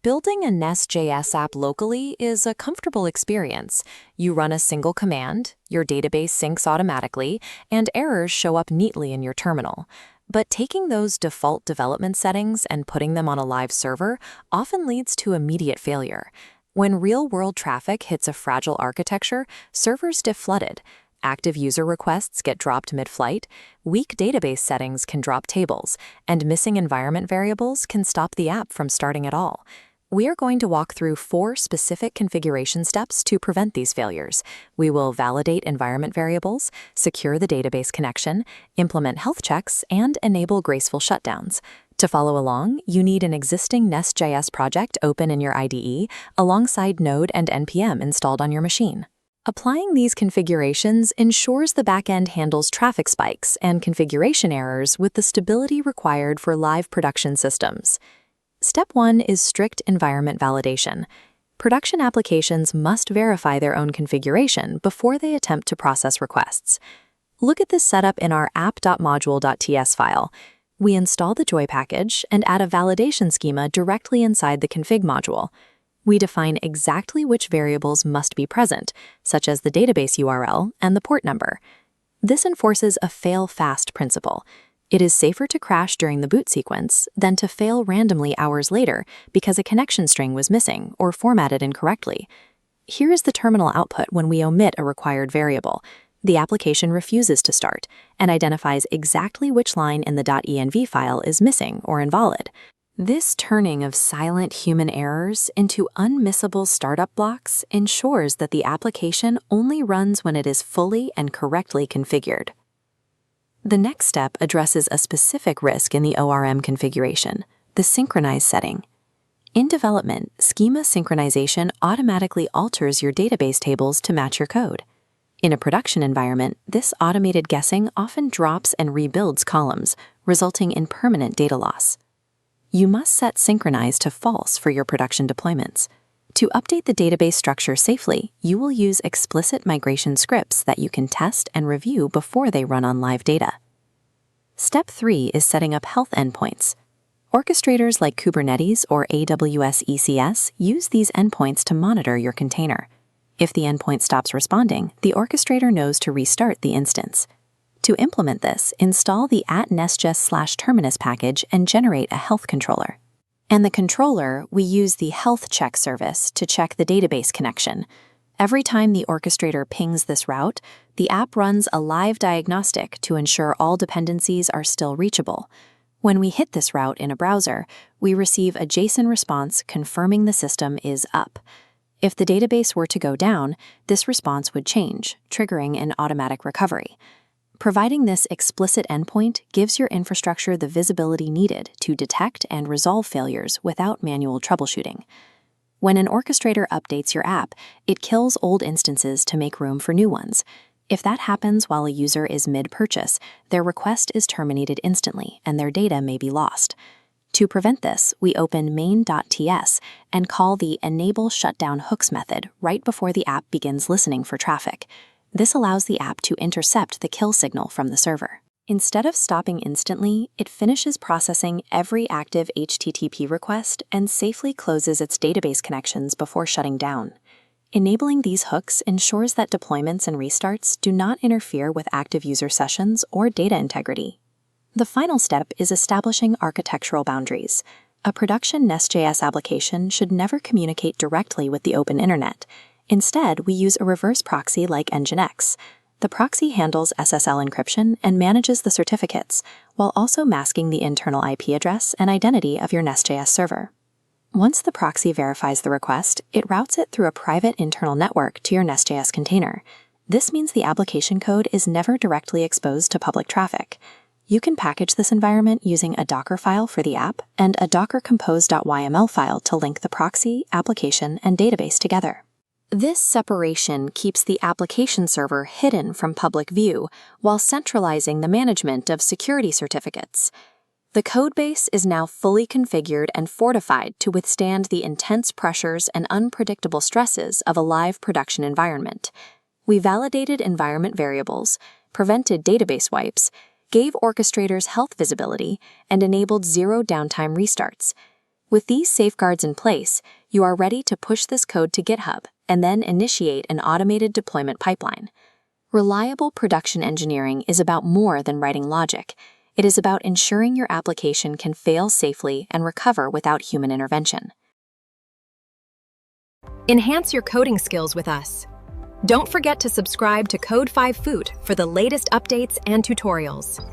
Building a NestJS app locally is a comfortable experience. You run a single command, your database syncs automatically, and errors show up neatly in your terminal. But taking those default development settings and putting them on a live server often leads to immediate failure. When real-world traffic hits a fragile architecture, servers get flooded. Active user requests get dropped mid-flight, weak database settings can drop tables, and missing environment variables can stop the app from starting at all. We are going to walk through 4 specific configuration steps to prevent these failures. We will validate environment variables, secure the database connection, implement health checks, and enable graceful shutdowns. To follow along, you need an existing NestJS project open in your IDE alongside Node and NPM installed on your machine. Applying these configurations ensures the backend handles traffic spikes and configuration errors with the stability required for live production systems. Step 1 is strict environment validation. Production applications must verify their own configuration before they attempt to process requests. Look at this setup in our app.module.ts file. We install the Joy package and add a validation schema directly inside the config module. We define exactly which variables must be present, such as the database URL and the port number. This enforces a fail-fast principle. It is safer to crash during the boot sequence than to fail randomly hours later because a connection string was missing or formatted incorrectly. Here is the terminal output when we omit a required variable. The application refuses to start and identifies exactly which line in the .env file is missing or invalid. This turning of silent human errors into unmissable startup blocks ensures that the application only runs when it is fully and correctly configured. The next step addresses a specific risk in the ORM configuration, the synchronize setting. In development, schema synchronization automatically alters your database tables to match your code. In a production environment, this automated guessing often drops and rebuilds columns, resulting in permanent data loss. You must set synchronize to false for your production deployments. To update the database structure safely, you will use explicit migration scripts that you can test and review before they run on live data. Step 3 is setting up health endpoints. Orchestrators like Kubernetes or AWS ECS use these endpoints to monitor your container. If the endpoint stops responding, the orchestrator knows to restart the instance. To implement this, install the @NestJS/terminus package and generate a health controller. And the controller, we use the health check service to check the database connection. Every time the orchestrator pings this route, the app runs a live diagnostic to ensure all dependencies are still reachable. When we hit this route in a browser, we receive a JSON response confirming the system is up. If the database were to go down, this response would change, triggering an automatic recovery. Providing this explicit endpoint gives your infrastructure the visibility needed to detect and resolve failures without manual troubleshooting. When an orchestrator updates your app, it kills old instances to make room for new ones. If that happens while a user is mid-purchase, their request is terminated instantly and their data may be lost. To prevent this, we open main.ts and call the enable shutdown hooks method right before the app begins listening for traffic. This allows the app to intercept the kill signal from the server. Instead of stopping instantly, it finishes processing every active HTTP request and safely closes its database connections before shutting down. Enabling these hooks ensures that deployments and restarts do not interfere with active user sessions or data integrity. The final step is establishing architectural boundaries. A production NestJS application should never communicate directly with the open internet. Instead, we use a reverse proxy like Nginx. The proxy handles SSL encryption and manages the certificates, while also masking the internal IP address and identity of your NestJS server. Once the proxy verifies the request, it routes it through a private internal network to your NestJS container. This means the application code is never directly exposed to public traffic. You can package this environment using a Docker file for the app and a docker compose.yml file to link the proxy, application, and database together. This separation keeps the application server hidden from public view while centralizing the management of security certificates. The codebase is now fully configured and fortified to withstand the intense pressures and unpredictable stresses of a live production environment. We validated environment variables, prevented database wipes, gave orchestrators health visibility, and enabled zero downtime restarts. With these safeguards in place, you are ready to push this code to GitHub and then initiate an automated deployment pipeline. Reliable production engineering is about more than writing logic. It is about ensuring your application can fail safely and recover without human intervention. Enhance your coding skills with us. Don't forget to subscribe to Code 5 Food for the latest updates and tutorials.